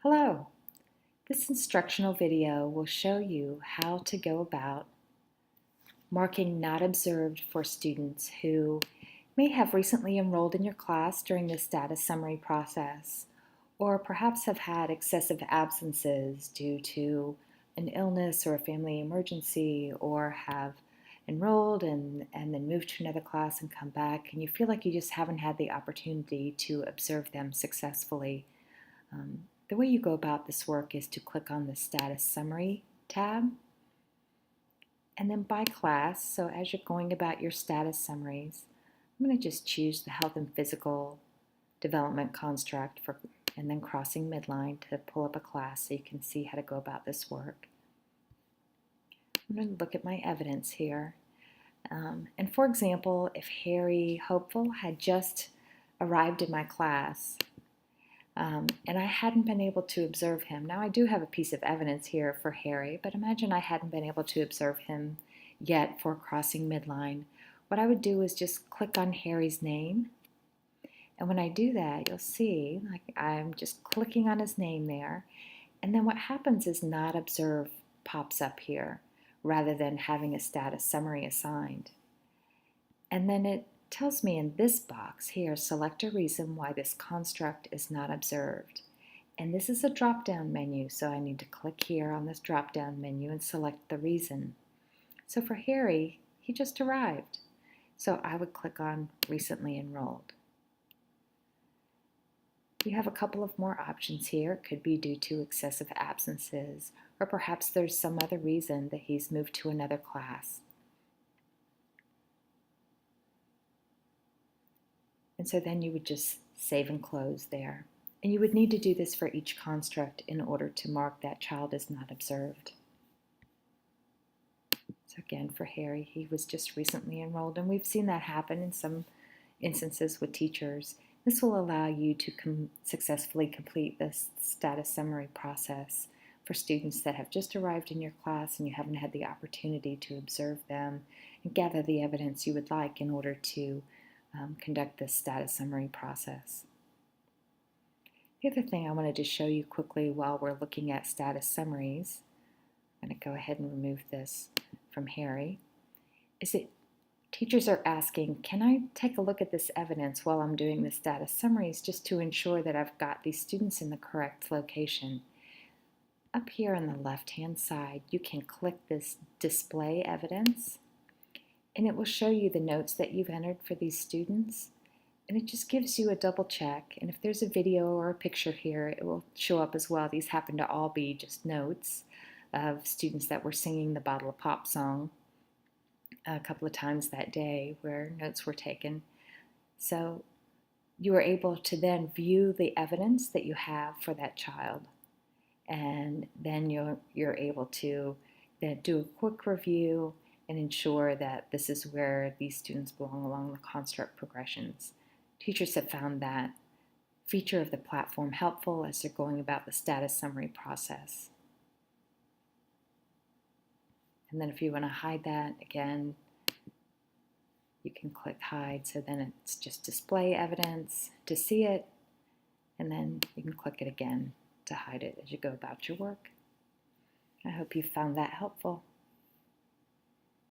Hello! This instructional video will show you how to go about marking not observed for students who may have recently enrolled in your class during the status summary process, or perhaps have had excessive absences due to an illness or a family emergency, or have enrolled and then moved to another class and come back, and you feel like you just haven't had the opportunity to observe them successfully. The way you go about this work is to click on the Status Summary tab, and then by class. So as you're going about your status summaries, I'm going to just choose the Health and Physical Development construct and then crossing midline to pull up a class so you can see how to go about this work. I'm going to look at my evidence here. And for example, if Harry Hopeful had just arrived in my class, and I hadn't been able to observe him. Now I do have a piece of evidence here for Harry, but imagine I hadn't been able to observe him yet for crossing midline. What I would do is just click on Harry's name, and when I do that, you'll see like I'm just clicking on his name there, and then what happens is Not Observed pops up here rather than having a status summary assigned. And then it tells me in this box here, select a reason why this construct is not observed. And this is a drop-down menu, so I need to click here on this drop-down menu and select the reason. So for Harry, he just arrived. So I would click on Recently Enrolled. You have a couple of more options here. It could be due to excessive absences, or perhaps there's some other reason that he's moved to another class. And so then you would just save and close there. And you would need to do this for each construct in order to mark that child as not observed. So again, for Harry, he was just recently enrolled, and we've seen that happen in some instances with teachers. This will allow you to successfully complete this status summary process for students that have just arrived in your class and you haven't had the opportunity to observe them and gather the evidence you would like in order to conduct this status summary process. The other thing I wanted to show you quickly while we're looking at status summaries, I'm going to go ahead and remove this from Harry, is that teachers are asking, can I take a look at this evidence while I'm doing the status summaries just to ensure that I've got these students in the correct location? Up here on the left-hand side, you can click this Display Evidence, and it will show you the notes that you've entered for these students, and it just gives you a double check. And if there's a video or a picture here, it will show up as well. These happen to all be just notes of students that were singing the Bottle of Pop song a couple of times that day where notes were taken. So you are able to then view the evidence that you have for that child, and then you're able to then do a quick review and ensure that this is where these students belong along the construct progressions. Teachers have found that feature of the platform helpful as they're going about the status summary process. And then if you want to hide that, again, you can click Hide, so then it's just Display Evidence to see it, and then you can click it again to hide it as you go about your work. I hope you found that helpful.